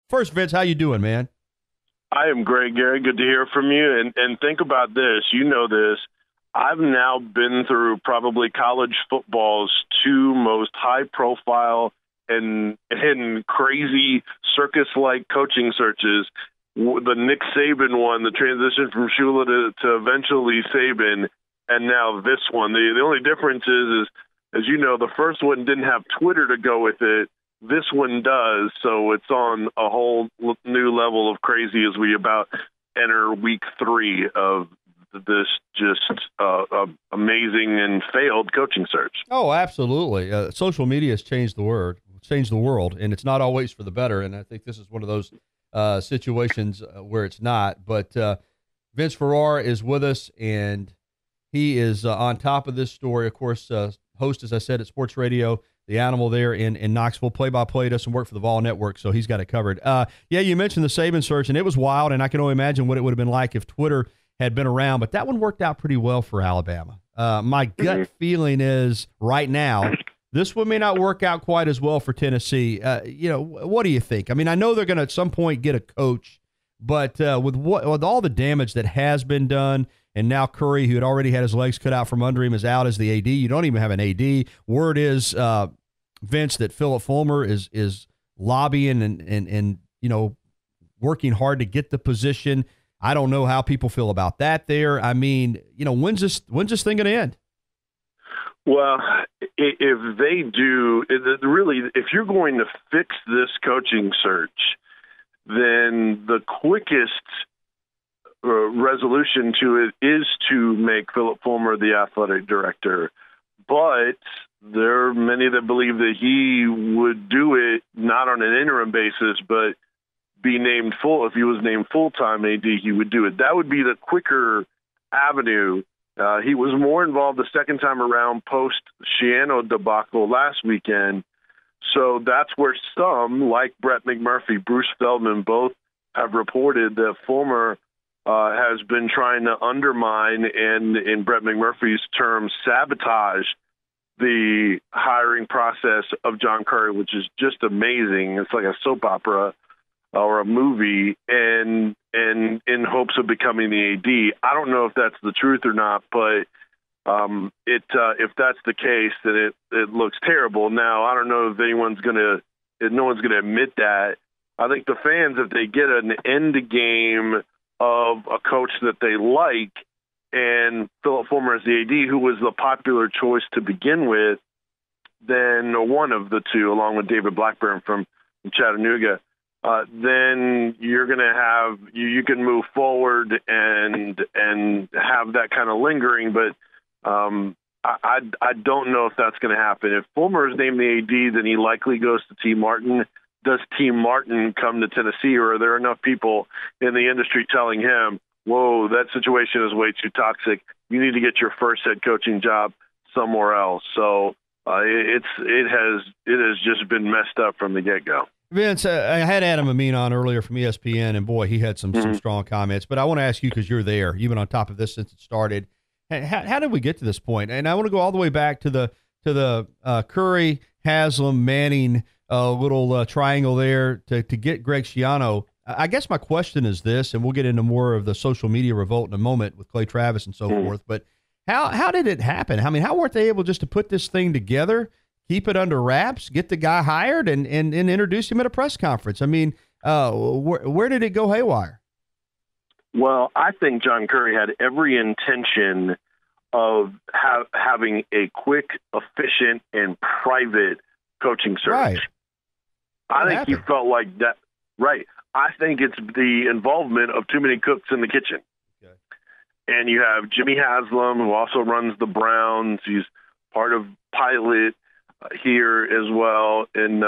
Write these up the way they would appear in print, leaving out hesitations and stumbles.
First, Vince, how you doing, man? I am great, Gary. Good to hear from you. And think about this. You know this. I've now been through probably college football's two most high-profile and crazy circus-like coaching searches. The Nick Saban one, the transition from Shula to eventually Saban, and now this one. The only difference is, as you know, the first one didn't have Twitter to go with it. This one does, so it's on a whole new level of crazy as we about enter week 3 of this just amazing and failed coaching search. Oh, absolutely. Social media has changed the world, and it's not always for the better. And I think this is one of those situations where it's not. But Vince Ferrara is with us, and he is on top of this story. Of course, host, as I said, at Sports Radio, the Animal there in Knoxville, play-by-play, does some work for the Vol Network, so he's got it covered. Yeah, you mentioned the Saban search, and it was wild, and I can only imagine what it would have been like if Twitter had been around, but that one worked out pretty well for Alabama. My gut feeling is right now, this one may not work out quite as well for Tennessee. What do you think? I mean, I know they're going to at some point get a coach, but with all the damage that has been done, and now Curry, who had already had his legs cut out from under him, is out as the AD. You don't even have an AD. Word is, Vince, that Philip Fulmer is lobbying and working hard to get the position. I don't know how people feel about that there. I mean, when's this thing going to end? Well, if they do, really, if you're going to fix this coaching search, then the quickest resolution to it is to make Philip Fulmer the athletic director. But there are many that believe that he would do it not on an interim basis, but be named if he was named full-time AD, he would do it. That would be the quicker avenue. He was more involved the second time around post-Shiano debacle last weekend. So that's where some, like Brett McMurphy, Bruce Feldman, both have reported that Fulmer has been trying to undermine and, in Brett McMurphy's terms, sabotage the hiring process of John Curry, which is just amazing. It's like a soap opera or a movie, and in hopes of becoming the AD. I don't know if that's the truth or not, but if that's the case, then it looks terrible. Now, I don't know if no one's going to admit that. I think the fans, if they get an end game of a coach that they like, and Philip Fulmer is the AD, who was the popular choice to begin with, then one of the two, along with David Blackburn from Chattanooga, then you're going to have you can move forward and have that kind of lingering. But I don't know if that's going to happen. If Fulmer is named the AD, then he likely goes to T. Martin. Does T. Martin come to Tennessee, or are there enough people in the industry telling him, whoa, that situation is way too toxic, you need to get your first head coaching job somewhere else? So it has just been messed up from the get-go. Vince, I had Adam Amin on earlier from ESPN, and boy, he had some strong comments. But I want to ask you, because you're there, you've been on top of this since it started. How did we get to this point? And I want to go all the way back to the Curry, Haslam, Manning little triangle there to get Greg Schiano. I guess my question is this, and we'll get into more of the social media revolt in a moment with Clay Travis and so forth. But how did it happen? I mean, how weren't they able just to put this thing together, keep it under wraps, get the guy hired, and introduce him at a press conference? I mean, where did it go haywire? Well, I think John Curry had every intention of having a quick, efficient, and private coaching search. Right. I think he felt like that. Right. I think it's the involvement of too many cooks in the kitchen. Okay. And you have Jimmy Haslam, who also runs the Browns. He's part of Pilot here as well in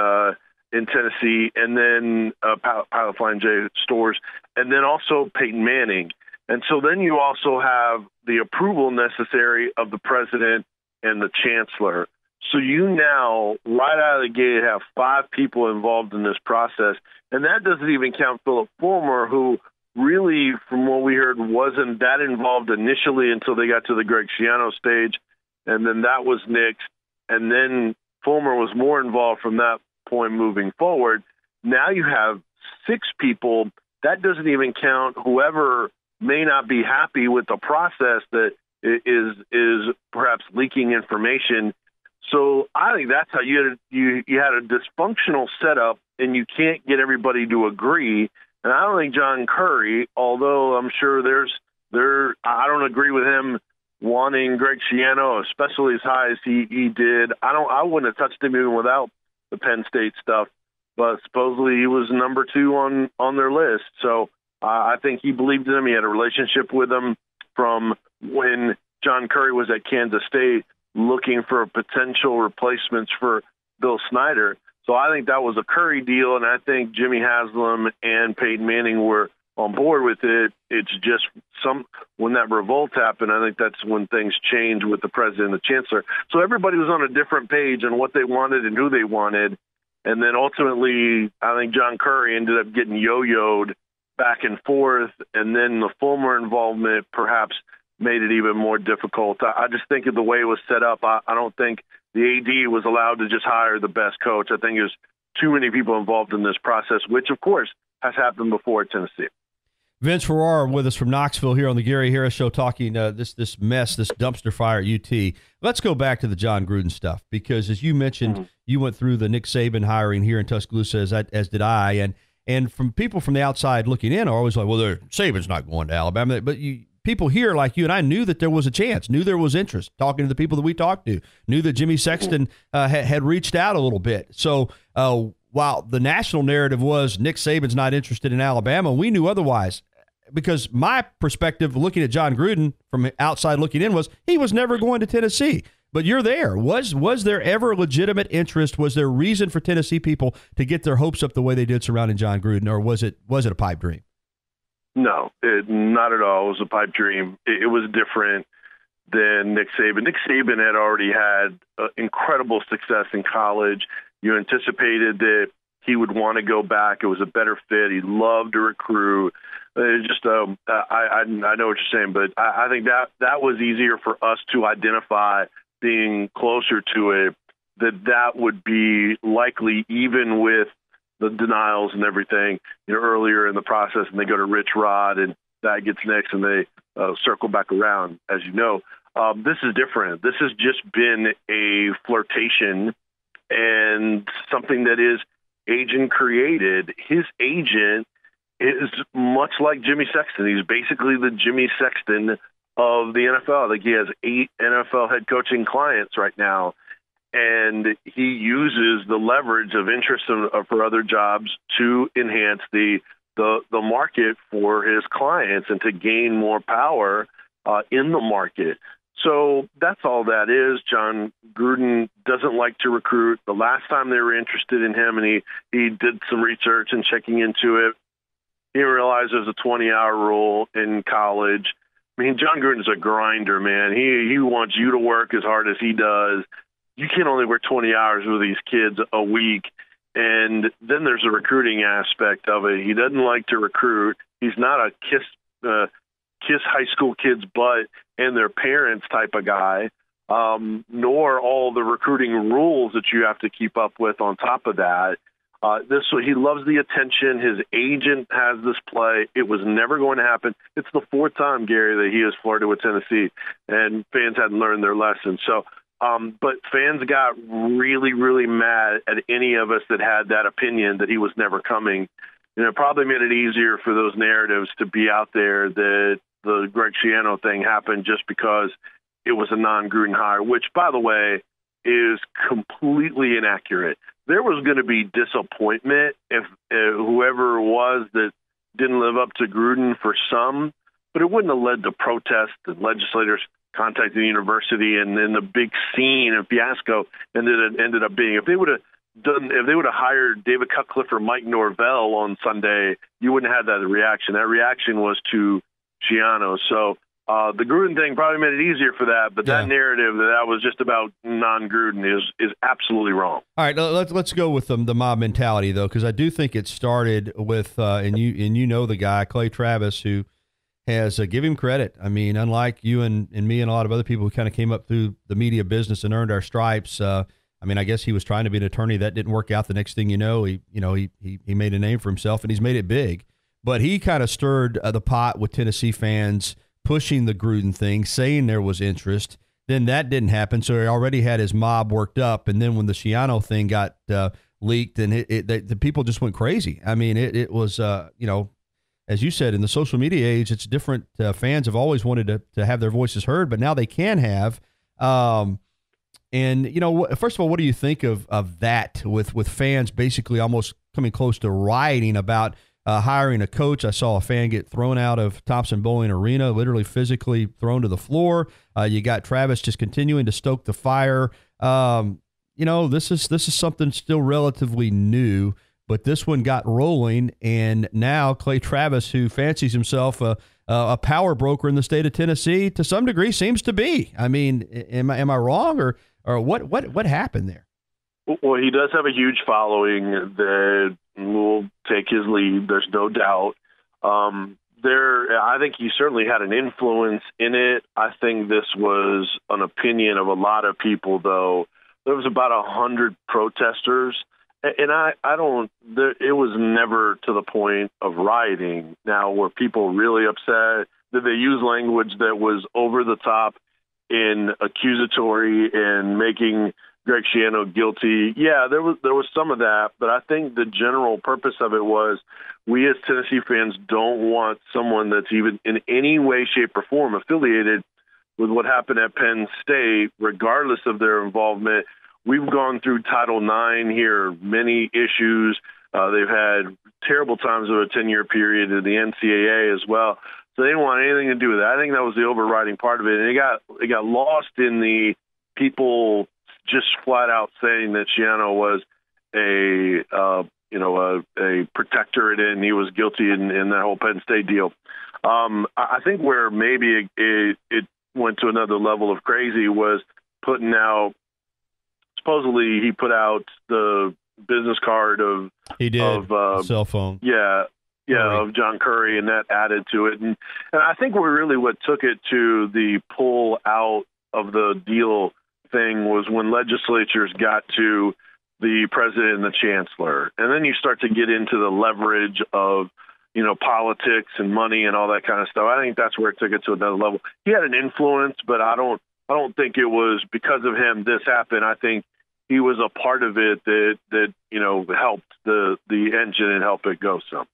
Tennessee, and then Pilot Flying J Stores, and then also Peyton Manning. And so then you also have the approval necessary of the president and the chancellor. So you now, right out of the gate, have 5 people involved in this process. And that doesn't even count Philip Fulmer, who really, from what we heard, wasn't that involved initially until they got to the Greg Schiano stage. And then that was nixed. And then Fulmer was more involved from that point moving forward. Now you have 6 people. That doesn't even count whoever may not be happy with the process that is perhaps leaking information. So I think that's how you had a dysfunctional setup, and you can't get everybody to agree. And I don't think John Curry, although I'm sure I don't agree with him wanting Greg Schiano, especially as high as he did. I wouldn't have touched him even without the Penn State stuff. But supposedly he was number 2 on their list. So I think he believed in him. He had a relationship with him from when John Curry was at Kansas State looking for potential replacements for Bill Snyder. So I think that was a Curry deal, and I think Jimmy Haslam and Peyton Manning were on board with it. It's just when that revolt happened, I think that's when things changed with the president and the chancellor. So everybody was on a different page on what they wanted and who they wanted. And then ultimately, I think John Curry ended up getting yo-yoed back and forth, and then the Fulmer involvement perhaps made it even more difficult. I just think of the way it was set up. I don't think the AD was allowed to just hire the best coach. I think there's too many people involved in this process, which, of course, has happened before at Tennessee. Vince Ferrara with us from Knoxville here on the Gary Harris Show, talking this mess, this dumpster fire at UT. Let's go back to the Jon Gruden stuff, because as you mentioned, you went through the Nick Saban hiring here in Tuscaloosa, as did I, and from people from the outside looking in are always like, well, Saban's not going to Alabama, but people here like you and I knew that there was a chance, knew there was interest, talking to the people that we talked to, knew that Jimmy Sexton had reached out a little bit. So while the national narrative was Nick Saban's not interested in Alabama, we knew otherwise, because my perspective looking at Jon Gruden from outside looking in was he was never going to Tennessee. But you're there. Was there ever legitimate interest? Was there reason for Tennessee people to get their hopes up the way they did surrounding Jon Gruden, or was it a pipe dream? No, not at all. It was a pipe dream. It was different than Nick Saban. Nick Saban had already had incredible success in college. You anticipated that he would want to go back. It was a better fit. He loved to recruit. It's just, I know what you're saying, but I think that was easier for us to identify, being closer to it, that would be likely, even with the denials and everything, earlier in the process, and they go to Rich Rod, and that gets next, and they circle back around, as you know. This is different. This has just been a flirtation and something that is agent created. His agent is much like Jimmy Sexton. He's basically the Jimmy Sexton of the NFL. Like, he has 8 NFL head coaching clients right now, and he uses the leverage of interest for other jobs to enhance the market for his clients and to gain more power in the market. So that's all that is. Jon Gruden doesn't like to recruit. The last time they were interested in him, and he did some research and checking into it, he realized there's a 20-hour rule in college. I mean, Jon Gruden's a grinder, man. He wants you to work as hard as he does. You can only work 20 hours with these kids a week. And then there's a recruiting aspect of it. He doesn't like to recruit. He's not a kiss high school kids' butt and their parents type of guy, nor all the recruiting rules that you have to keep up with on top of that. He loves the attention. His agent has this play. It was never going to happen. It's the 4th time, Gary, that he has flirted with Tennessee, and fans hadn't learned their lesson. So, but fans got really, really mad at any of us that had that opinion that he was never coming. And it probably made it easier for those narratives to be out there that the Greg Schiano thing happened just because it was a non-Gruden hire, which, by the way, is completely inaccurate. There was going to be disappointment if whoever it was that didn't live up to Gruden for some, but it wouldn't have led to protests and legislators contacting the university, and then the big scene and fiasco ended up being. If they would have hired David Cutcliffe or Mike Norvell on Sunday, you wouldn't have had that reaction. That reaction was to Schiano. So the Gruden thing probably made it easier for that, but that narrative that was just about non-Gruden is absolutely wrong. All right, let's go with the mob mentality, though, because I do think it started with, and you know the guy, Clay Travis, who has, give him credit. I mean, unlike you and me and a lot of other people who kind of came up through the media business and earned our stripes, I mean, I guess he was trying to be an attorney. That didn't work out. The next thing you know, he made a name for himself, and he's made it big. But he kind of stirred the pot with Tennessee fans pushing the Gruden thing, saying there was interest. Then that didn't happen, so he already had his mob worked up. And then when the Schiano thing got leaked, and the people just went crazy. I mean, it was, as you said, in the social media age, it's different. Fans have always wanted to have their voices heard, but now they can have. And, first of all, what do you think of that with fans basically almost coming close to rioting about hiring a coach? I saw a fan get thrown out of Thompson-Boling Arena, literally physically thrown to the floor. You got Travis just continuing to stoke the fire. This is something still relatively new, but this one got rolling, and now Clay Travis, who fancies himself a power broker in the state of Tennessee, to some degree seems to be. I mean, am I wrong, or what happened there? Well, he does have a huge following that will take his lead. There's no doubt. I think he certainly had an influence in it. I think this was an opinion of a lot of people, though. There was about 100 protesters, and it was never to the point of rioting. Now, were people really upset? Did they use language that was over the top in accusatory and making Greg Schiano guilty? Yeah, there was some of that, but I think the general purpose of it was we as Tennessee fans don't want someone that's even in any way, shape, or form affiliated with what happened at Penn State, regardless of their involvement. We've gone through Title IX here, many issues. They've had terrible times of a 10-year period in the NCAA as well. So they didn't want anything to do with that. I think that was the overriding part of it. And it got lost in the people just flat out saying that Schiano was a protectorate and he was guilty in that whole Penn State deal. I think where maybe it went to another level of crazy was putting out, supposedly he put out the business card of cell phone. Yeah, of John Curry, and that added to it. And I think what took it to the pull out of the deal thing was when legislatures got to the president and the chancellor. And then you start to get into the leverage of, politics and money and all that kind of stuff. I think that's where it took it to another level. He had an influence, but I don't think it was because of him this happened. I think he was a part of it that helped the engine and helped it go some.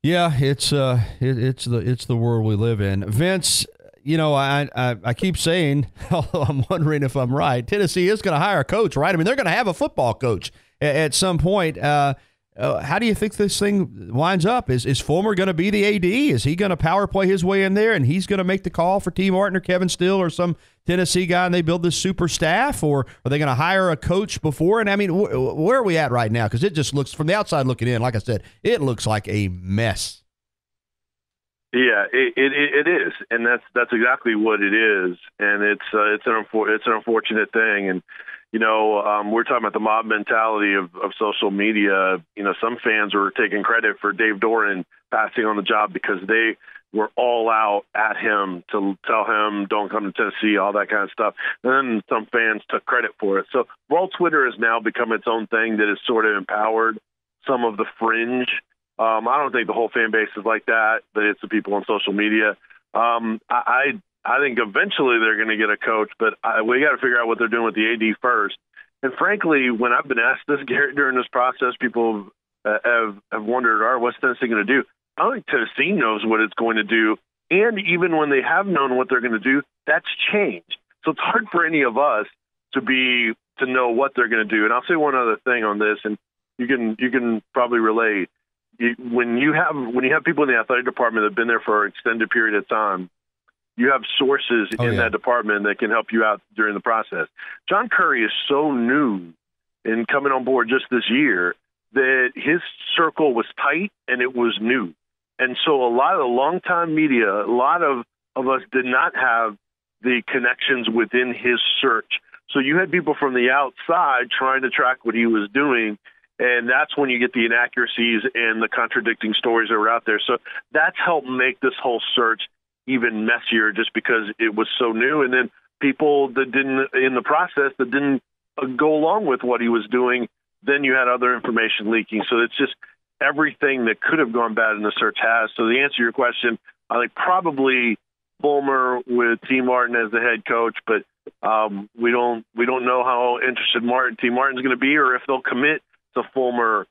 Yeah, it's the world we live in. Vince, I keep saying, although I'm wondering if I'm right, Tennessee is going to hire a coach, right? I mean, they're going to have a football coach at some point. How do you think this thing winds up? Is Fulmer going to be the AD? Is he going to power play his way in there, and he's going to make the call for T. Martin or Kevin Steele or some Tennessee guy, and they build this super staff? Or are they going to hire a coach before? And I mean, where are we at right now? Because it just looks, from the outside looking in, like I said, it looks like a mess. Yeah, it is, and that's exactly what it is, and it's an unfortunate thing. And we're talking about the mob mentality of social media. Some fans were taking credit for Dave Doran passing on the job because they were all out at him to tell him don't come to Tennessee, all that kind of stuff. And then some fans took credit for it. So Vol Twitter has now become its own thing that has sort of empowered some of the fringe. I don't think the whole fan base is like that, but it's the people on social media. I think eventually they're going to get a coach, but we got to figure out what they're doing with the AD first. And frankly, when I've been asked this, Garrett, during this process, people have wondered, what's Tennessee going to do? I don't think Tennessee knows what it's going to do. And even when they have known what they're going to do, that's changed. So it's hard for any of us to know what they're going to do. And I'll say one other thing on this, and you can probably relate. When you have people in the athletic department that have been there for an extended period of time, you have sources in that department that can help you out during the process. John Curry is so new in coming on board just this year that his circle was tight and it was new. And so a lot of the longtime media, a lot of us did not have the connections within his search. So you had people from the outside trying to track what he was doing. And that's when you get the inaccuracies and the contradicting stories that were out there. So that's helped make this whole search even messier just because it was so new. And then people that didn't go along with what he was doing, then you had other information leaking. So it's just everything that could have gone bad in the search has. So the answer to your question, I think probably Fulmer with T. Martin as the head coach, but we don't know how interested T. Martin's going to be, or if they'll commit to Fulmer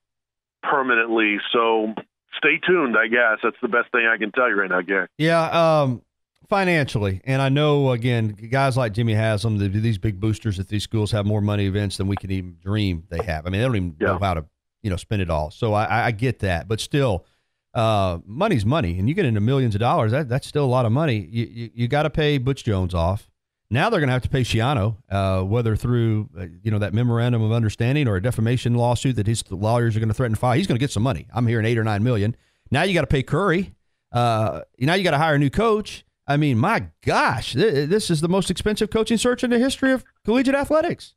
permanently. So stay tuned, I guess. That's the best thing I can tell you right now, Gary. Yeah, financially, and I know, again, guys like Jimmy Haslam, these big boosters at these schools have more money events than we can even dream they have. I mean, they don't even know how to spend it all. So I get that, but still, money's money, and you get into millions of dollars. That's still a lot of money. You got to pay Butch Jones off. Now they're going to have to pay Schiano, whether through that memorandum of understanding or a defamation lawsuit that his lawyers are going to threaten to file. He's going to get some money. I'm hearing $8 or $9 million. Now you got to pay Curry. Now you got to hire a new coach. I mean, my gosh, this is the most expensive coaching search in the history of collegiate athletics.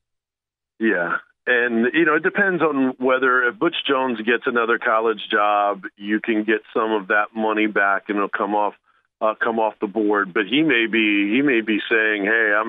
Yeah. And, it depends on whether if Butch Jones gets another college job, you can get some of that money back and it'll come off the board. But he may be saying, hey,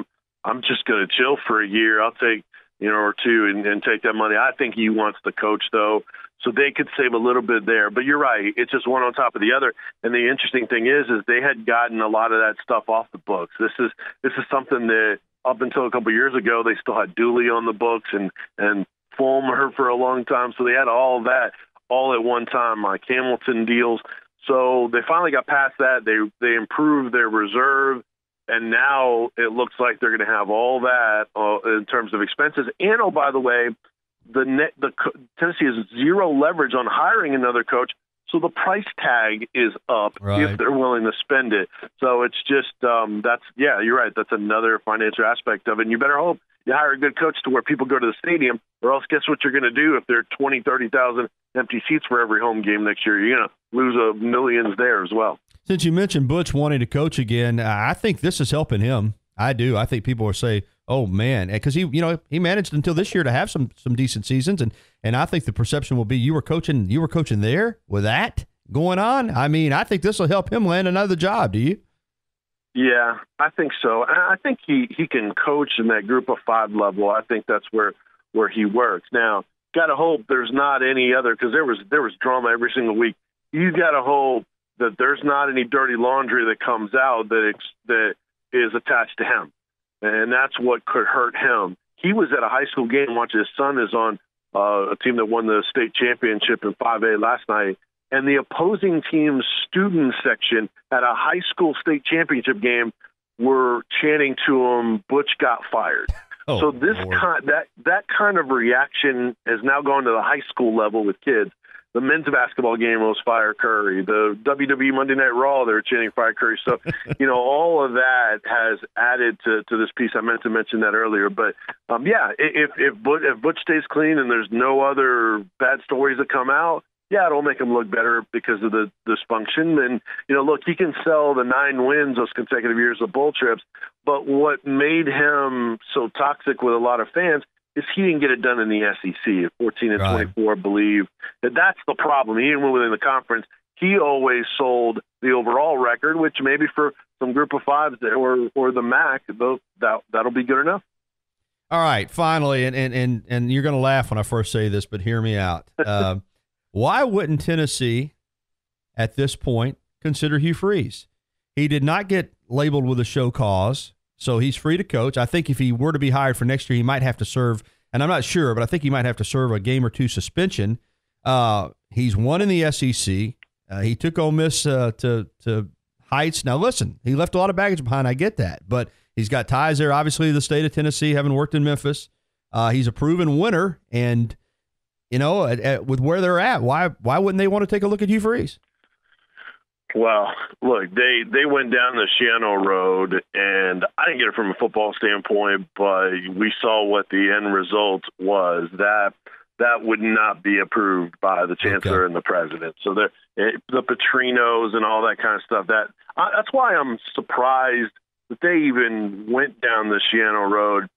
I'm just going to chill for a year. I'll take, or two and take that money. I think he wants the coach, though. So they could save a little bit there. But you're right. It's just one on top of the other. And the interesting thing is they had gotten a lot of that stuff off the books. This is something that up until a couple of years ago, they still had Dooley on the books and Fulmer for a long time. So they had all of that all at one time, like Hamilton deals. So they finally got past that. They improved their reserve. And now it looks like they're going to have all that in terms of expenses. And, oh, by the way, Tennessee has zero leverage on hiring another coach, so the price tag is up if they're willing to spend it. So it's just you're right. That's another financial aspect of it. And you better hope you hire a good coach to where people go to the stadium, or else guess what you're going to do if there are 20, 30,000 empty seats for every home game next year? You're going to lose millions there as well. Since you mentioned Butch wanting to coach again, I think this is helping him. I do. I think people will say, oh, man, because he managed until this year to have some decent seasons, and I think the perception will be you were coaching there with that going on. I mean, I think this will help him land another job. Do you? Yeah, I think so. I think he can coach in that group of five level. I think that's where he works. Now, got to hope there's not any other, because there was drama every single week. You got to hope that there's not any dirty laundry that comes out that is attached to him. And that's what could hurt him. He was at a high school game watching his son is on a team that won the state championship in 5A last night. And the opposing team's student section at a high school state championship game were chanting to him, "Butch got fired." Oh, so that kind of reaction has now gone to the high school level with kids. The men's basketball game was fire Curry. The WWE Monday Night Raw, they were chanting fire Curry. So, all of that has added to this piece. I meant to mention that earlier. But, if Butch stays clean and there's no other bad stories that come out, it'll make him look better because of the dysfunction. And, look, he can sell the 9 wins those consecutive years of bowl trips. But what made him so toxic with a lot of fans is he didn't get it done in the SEC at 14 and 24, I believe. That's the problem. He didn't win within the conference. He always sold the overall record, which maybe for some group of fives or the MAC, that'll be good enough. All right, finally, and you're going to laugh when I first say this, but hear me out. Why wouldn't Tennessee, at this point, consider Hugh Freeze? He did not get labeled with a show cause, so he's free to coach. I think if he were to be hired for next year, he might have to serve, and I'm not sure, but I think he might have to serve a game or two suspension. He's won in the SEC. He took Ole Miss to heights. Now, listen, he left a lot of baggage behind. I get that, but he's got ties there, obviously, to the state of Tennessee, having worked in Memphis. He's a proven winner, and with where they're at, why wouldn't they want to take a look at Hugh Freeze? Well, look, they went down the Schiano road, and I didn't get it from a football standpoint, but we saw what the end result was. That would not be approved by the chancellor and the president. So the Petrinos and all that kind of stuff. That's why I'm surprised that they even went down the Schiano road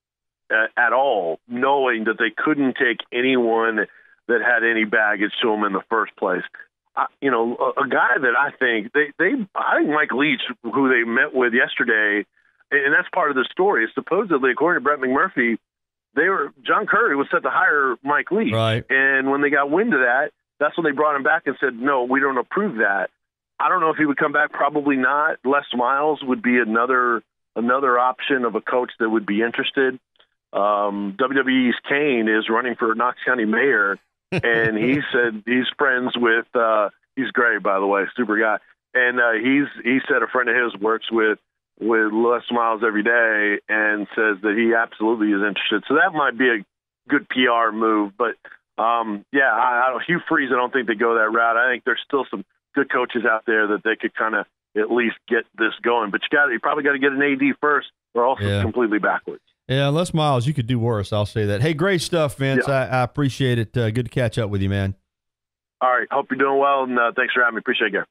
at all, knowing that they couldn't take anyone that had any baggage to them in the first place. A guy that I think I think Mike Leach, who they met with yesterday, and that's part of the story, is supposedly, according to Brett McMurphy, John Curry was set to hire Mike Leach. Right. And when they got wind of that, that's when they brought him back and said, no, we don't approve that. I don't know if he would come back. Probably not. Les Miles would be another option of a coach that would be interested. WWE's Kane is running for Knox County mayor, and he said he's friends with he's great, by the way, super guy. And he said a friend of his works with Les Miles every day and says that he absolutely is interested. So that might be a good PR move. But, Hugh Freeze, I don't think they go that route. I think there's still some good coaches out there that they could kind of at least get this going. But you probably got to get an AD first, or else it's completely backwards. Yeah, Les Miles, you could do worse. I'll say that. Hey, great stuff, Vince. Yeah. I appreciate it. Good to catch up with you, man. All right. Hope you're doing well, and thanks for having me. Appreciate it, Gary.